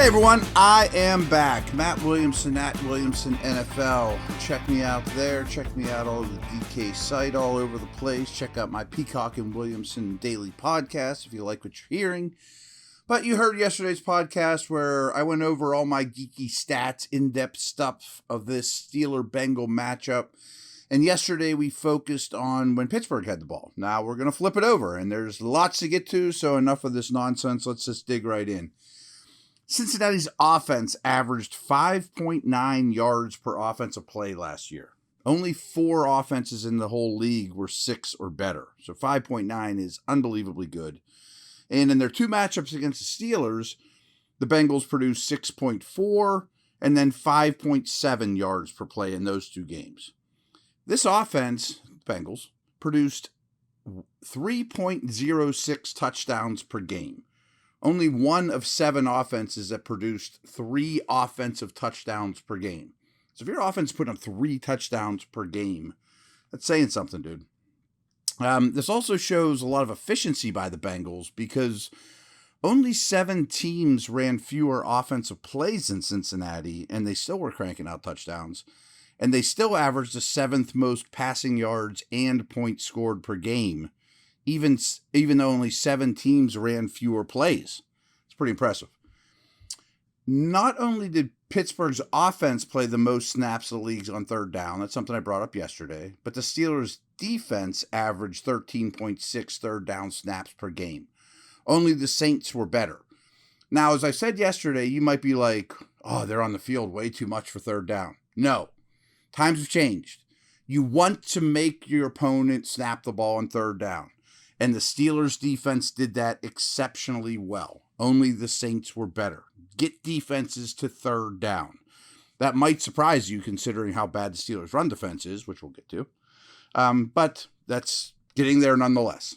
Hey everyone, I am back. Matt Williamson at Williamson NFL. Check me out there. Check me out all over the DK site, all over the place. Check out my Peacock and Williamson daily podcast if you like what you're hearing. But you heard yesterday's podcast where I went over all my geeky stats, in-depth stuff of this Steeler-Bengal matchup. And yesterday we focused on when Pittsburgh had the ball. Now we're going to flip it over, and there's lots to get to, so enough of this nonsense. Let's just dig right in. Cincinnati's offense averaged 5.9 yards per offensive play last year. Only 4 offenses in the whole league were 6 or better. So 5.9 is unbelievably good. And in their 2 matchups against the Steelers, the Bengals produced 6.4 and then 5.7 yards per play in those 2 games. This offense, Bengals, produced 3.06 touchdowns per game. Only 1 of 7 offenses that produced 3 offensive touchdowns per game. So if your offense put up 3 touchdowns per game, that's saying something, dude. This also shows a lot of efficiency by the Bengals because only 7 teams ran fewer offensive plays than Cincinnati, and they still were cranking out touchdowns. And they still averaged the 7th most passing yards and points scored per game, even though only 7 teams ran fewer plays. It's pretty impressive. Not only did Pittsburgh's offense play the most snaps of the league on third down, that's something I brought up yesterday, but the Steelers' defense averaged 13.6 third down snaps per game. Only the Saints were better. Now, as I said yesterday, you might be like, oh, they're on the field way too much for third down. No. Times have changed. You want to make your opponent snap the ball on third down. And the Steelers' defense did that exceptionally well. Only the Saints were better. Get defenses to third down. That might surprise you considering how bad the Steelers' run defense is, which we'll get to. But that's getting there nonetheless.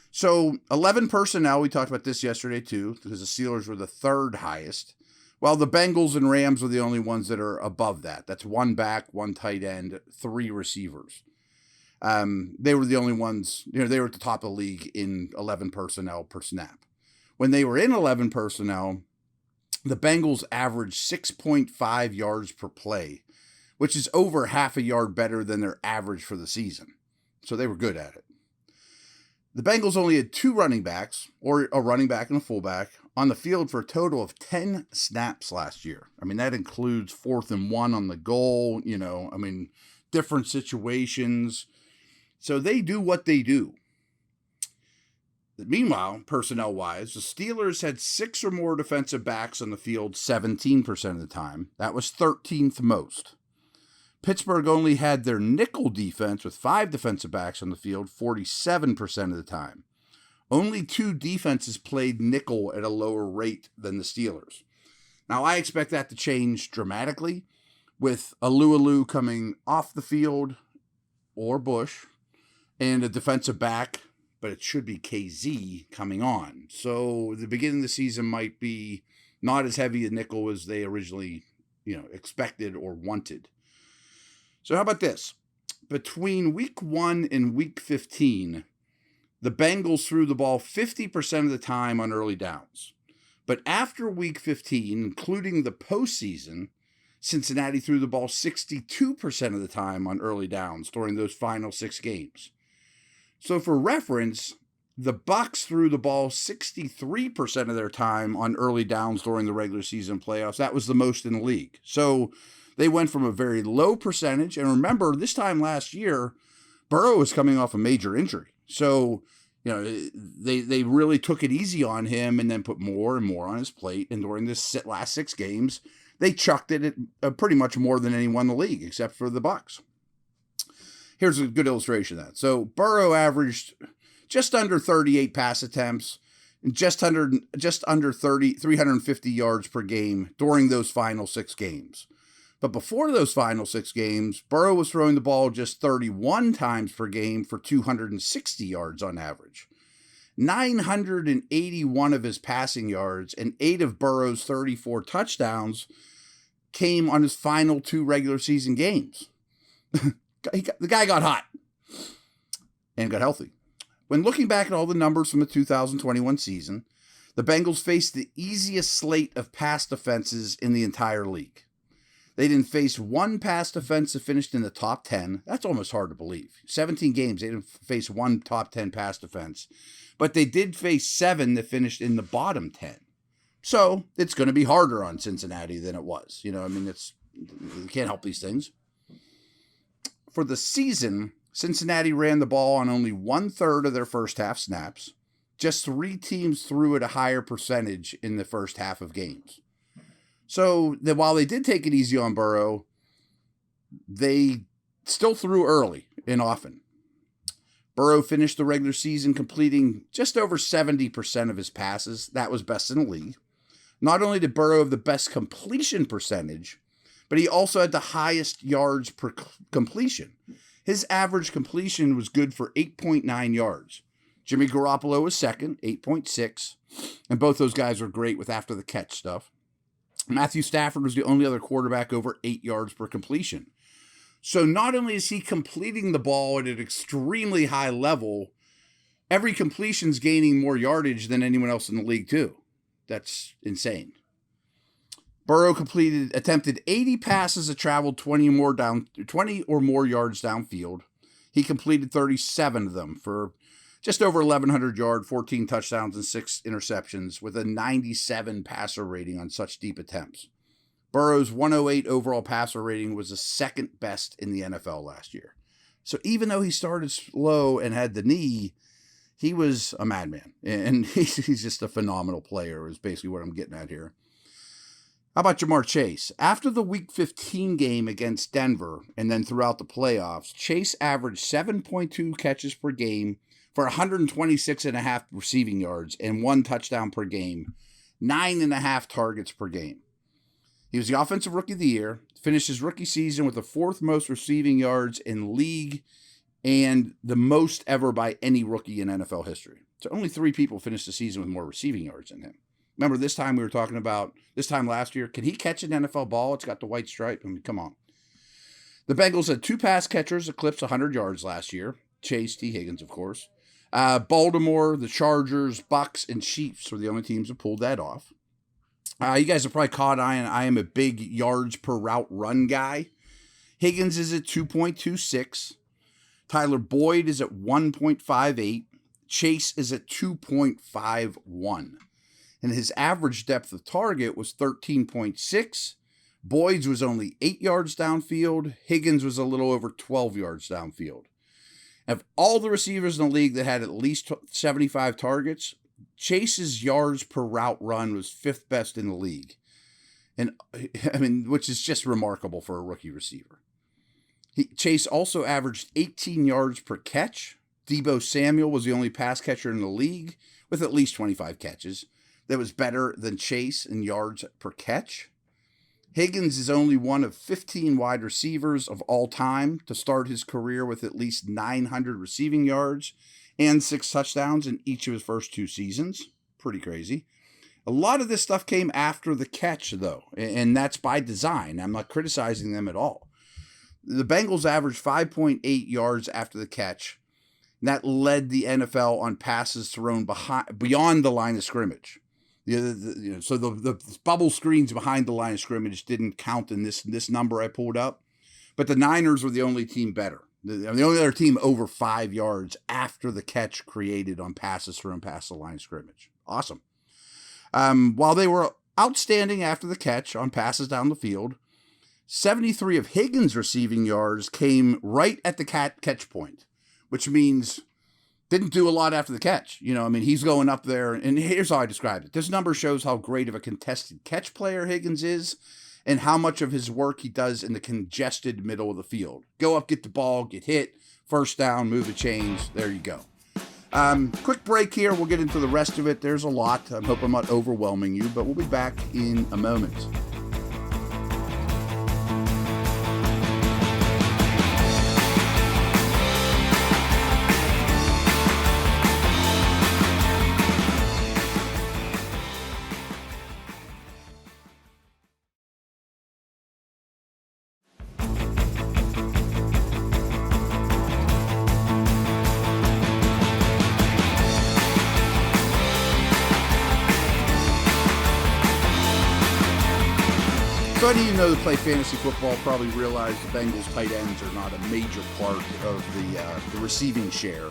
So 11 personnel, we talked about this yesterday too, because the Steelers were the 3rd highest. While the Bengals and Rams are the only ones that are above that. That's 1 back, 1 tight end, 3 receivers. They were the only ones, they were at the top of the league in 11 personnel per snap. When they were in 11 personnel, the Bengals averaged 6.5 yards per play, which is over half a yard better than their average for the season. So they were good at it. The Bengals only had 2 running backs, or a running back and a fullback, on the field for a total of 10 snaps last year. I mean, that includes 4th and 1 on the goal, different situations. So they do what they do. Meanwhile, personnel-wise, the Steelers had 6 or more defensive backs on the field 17% of the time. That was 13th most. Pittsburgh only had their nickel defense with 5 defensive backs on the field 47% of the time. Only 2 defenses played nickel at a lower rate than the Steelers. Now, I expect that to change dramatically with Alualu coming off the field, or Bush, and a defensive back, but it should be KZ coming on. So the beginning of the season might be not as heavy a nickel as they originally, expected or wanted. So how about this? Between week 1 and week 15, the Bengals threw the ball 50% of the time on early downs. But after week 15, including the postseason, Cincinnati threw the ball 62% of the time on early downs during those final 6 games. So for reference, the Bucs threw the ball 63% of their time on early downs during the regular season playoffs. That was the most in the league. So they went from a very low percentage. And remember, this time last year, Burrow was coming off a major injury. So, they really took it easy on him and then put more and more on his plate. And during this last 6 games, they chucked it at pretty much more than anyone in the league, except for the Bucs. Here's a good illustration of that. So Burrow averaged just under 38 pass attempts and just under 350 yards per game during those final 6 games. But before those final 6 games, Burrow was throwing the ball just 31 times per game for 260 yards on average. 981 of his passing yards and 8 of Burrow's 34 touchdowns came on his final 2 regular season games. The guy got hot and got healthy. When looking back at all the numbers from the 2021 season, The Bengals faced the easiest slate of pass defenses in the entire league. They didn't face one pass defense that finished in the top 10. That's almost hard to believe. 17 games, they didn't face one top 10 pass defense. But they did face 7 that finished in the bottom 10. So it's going to be harder on Cincinnati than it was. You can't help these things. For the season, Cincinnati ran the ball on only 1/3 of their first half snaps. Just 3 teams threw at a higher percentage in the first half of games. So while they did take it easy on Burrow, they still threw early and often. Burrow finished the regular season completing just over 70% of his passes. That was best in the league. Not only did Burrow have the best completion percentage, but he also had the highest yards per completion. His average completion was good for 8.9 yards. Jimmy Garoppolo was second, 8.6, and both those guys were great with after the catch stuff. Matthew Stafford was the only other quarterback over 8 yards per completion. So not only is he completing the ball at an extremely high level, every completion's gaining more yardage than anyone else in the league too. That's insane. Burrow attempted 80 passes that traveled 20 or more yards downfield. He completed 37 of them for just over 1,100 yards, 14 touchdowns, and 6 interceptions with a 97 passer rating on such deep attempts. Burrow's 108 overall passer rating was the second best in the NFL last year. So even though he started slow and had the knee, he was a madman. And he's just a phenomenal player is basically what I'm getting at here. How about Jamar Chase? After the Week 15 game against Denver and then throughout the playoffs, Chase averaged 7.2 catches per game for 126.5 receiving yards and 1 touchdown per game, 9.5 targets per game. He was the Offensive Rookie of the Year, finished his rookie season with the 4th most receiving yards in league and the most ever by any rookie in NFL history. So only 3 people finished the season with more receiving yards than him. Remember this time we were talking about, this time last year, can he catch an NFL ball? It's got the white stripe. I mean, come on. The Bengals had 2 pass catchers eclipse 100 yards last year. Chase, T. Higgins, of course. Baltimore, the Chargers, Bucks, and Chiefs were the only teams that pulled that off. You guys have probably caught I am a big yards per route run guy. Higgins is at 2.26. Tyler Boyd is at 1.58. Chase is at 2.51. And his average depth of target was 13.6. Boyd's was only 8 yards downfield. Higgins was a little over 12 yards downfield. Of all the receivers in the league that had at least 75 targets, Chase's yards per route run was 5th best in the league. And I mean, which is just remarkable for a rookie receiver. Chase also averaged 18 yards per catch. Deebo Samuel was the only pass catcher in the league with at least 25 catches that was better than Chase in yards per catch. Higgins is only one of 15 wide receivers of all time to start his career with at least 900 receiving yards and 6 touchdowns in each of his first 2 seasons. Pretty crazy. A lot of this stuff came after the catch, though, and that's by design. I'm not criticizing them at all. The Bengals averaged 5.8 yards after the catch. And that led the NFL on passes thrown beyond the line of scrimmage. So the bubble screens behind the line of scrimmage didn't count in this number I pulled up. But the Niners were the only team better. The only other team over 5 yards after the catch created on passes thrown past the line of scrimmage. Awesome. While they were outstanding after the catch on passes down the field, 73 of Higgins' receiving yards came right at the catch point, which means didn't do a lot after the catch. He's going up there, and here's how I described it. This number shows how great of a contested catch player Higgins is and how much of his work he does in the congested middle of the field. Go up, get the ball, get hit, first down, move the chains. There you go. Quick break here. We'll get into the rest of it. There's a lot. I hope I'm not overwhelming you, but we'll be back in a moment. So any of you know that play fantasy football probably realize the Bengals tight ends are not a major part of the receiving share.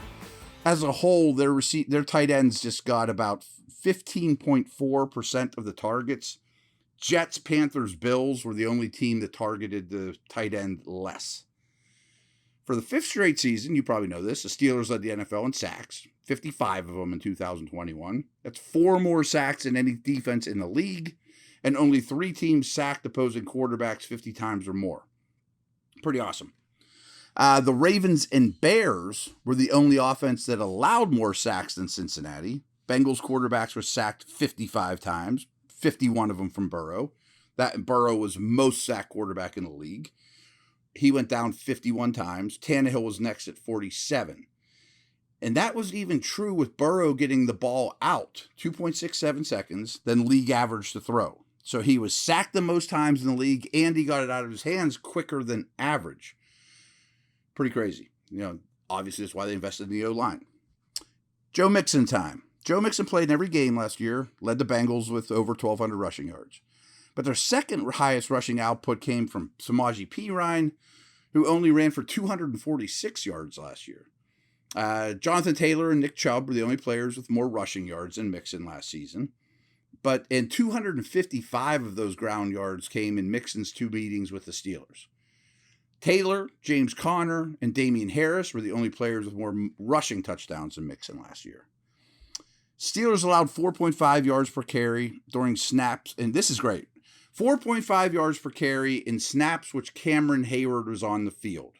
As a whole, their tight ends just got about 15.4% of the targets. Jets, Panthers, Bills were the only team that targeted the tight end less. For the fifth straight season, you probably know this, the Steelers led the NFL in sacks, 55 of them in 2021. That's 4 more sacks than any defense in the league, and only 3 teams sacked opposing quarterbacks 50 times or more. Pretty awesome. The Ravens and Bears were the only offense that allowed more sacks than Cincinnati. Bengals quarterbacks were sacked 55 times, 51 of them from Burrow. Burrow was most sacked quarterback in the league. He went down 51 times. Tannehill was next at 47. And that was even true with Burrow getting the ball out, 2.67 seconds, than league average to throw. So he was sacked the most times in the league, and he got it out of his hands quicker than average. Pretty crazy. Obviously that's why they invested in the O-line. Joe Mixon time. Joe Mixon played in every game last year, led the Bengals with over 1,200 rushing yards. But their second highest rushing output came from Samaje Perine, who only ran for 246 yards last year. Jonathan Taylor and Nick Chubb were the only players with more rushing yards than Mixon last season. But 255 of those ground yards came in Mixon's 2 meetings with the Steelers. Taylor, James Conner, and Damian Harris were the only players with more rushing touchdowns than Mixon last year. Steelers allowed 4.5 yards per carry during snaps, and this is great, 4.5 yards per carry in snaps which Cameron Hayward was on the field.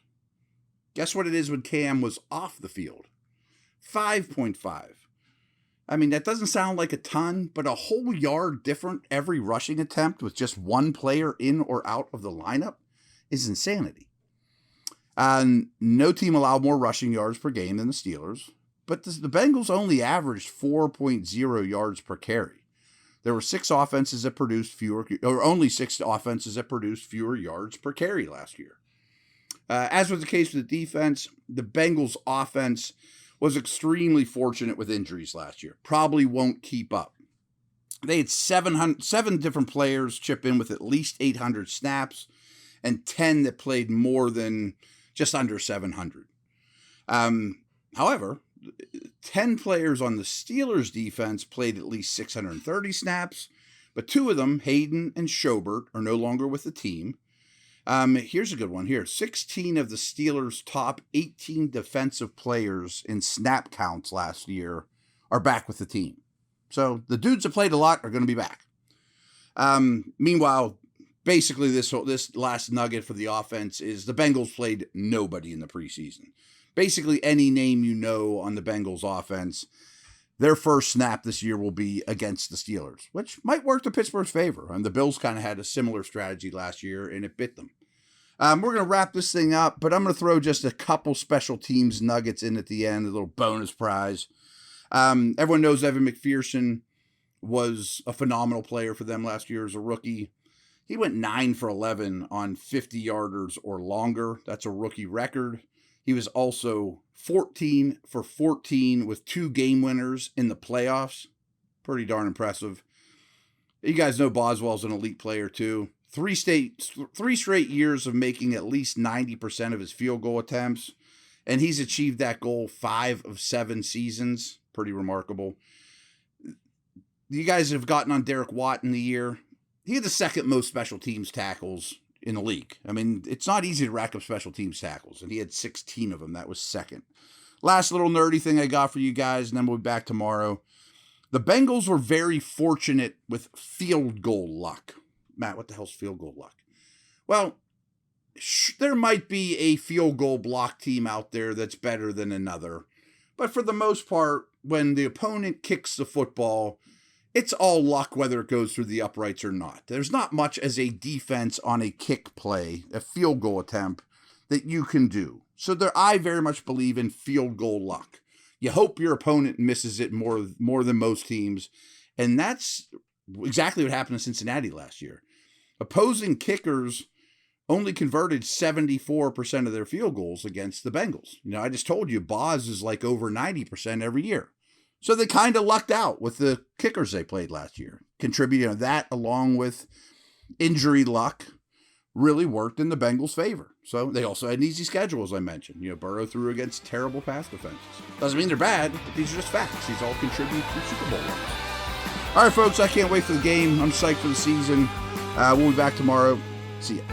Guess what it is when Cam was off the field? 5.5. I mean, that doesn't sound like a ton, but a whole yard different every rushing attempt with just one player in or out of the lineup is insanity. No team allowed more rushing yards per game than the Steelers, but the Bengals only averaged 4.0 yards per carry. There were 6 offenses that produced only 6 offenses that produced fewer yards per carry last year. As was the case with the defense, the Bengals offense was extremely fortunate with injuries last year. Probably won't keep up. They had 7 different players chip in with at least 800 snaps, and 10 that played more than just under 700. However, 10 players on the Steelers defense played at least 630 snaps, but 2 of them, Hayden and Schobert, are no longer with the team. Here's a good one here. 16 of the Steelers' top 18 defensive players in snap counts last year are back with the team. So the dudes that played a lot are going to be back. Meanwhile, basically this last nugget for the offense is the Bengals played nobody in the preseason. Basically any name you know on the Bengals offense, their first snap this year will be against the Steelers, which might work to Pittsburgh's favor. And the Bills kind of had a similar strategy last year, and it bit them. We're going to wrap this thing up, but I'm going to throw just a couple special teams nuggets in at the end, a little bonus prize. Everyone knows Evan Mcpherson was a phenomenal player for them last year as a rookie. He went 9 for 11 on 50-yarders or longer. That's a rookie record. He was also 14 for 14 with 2 game winners in the playoffs. Pretty darn impressive. You guys know Boswell's an elite player too. 3 straight years of making at least 90% of his field goal attempts, and he's achieved that goal 5 of 7 seasons. Pretty remarkable. You guys have gotten on Derek Watt in the year. He had the second most special teams tackles in the league. I mean, it's not easy to rack up special teams tackles, and he had 16 of them. That was second. Last little nerdy thing I got for you guys, and then we'll be back tomorrow. The Bengals were very fortunate with field goal luck. Matt, what the hell's field goal luck? Well, there might be a field goal block team out there that's better than another. But for the most part, when the opponent kicks the football, it's all luck whether it goes through the uprights or not. There's not much as a defense on a kick play, a field goal attempt, that you can do. So I very much believe in field goal luck. You hope your opponent misses it more than most teams. And that's exactly what happened to Cincinnati last year. Opposing kickers only converted 74% of their field goals against the Bengals. I just told you, Boz is like over 90% every year. So they kind of lucked out with the kickers they played last year. Contributing to that along with injury luck really worked in the Bengals' favor. So they also had an easy schedule, as I mentioned. Burrow threw against terrible pass defenses. Doesn't mean they're bad, but these are just facts. These all contribute to Super Bowl runs. All right, folks, I can't wait for the game. I'm psyched for the season. We'll be back tomorrow. See ya.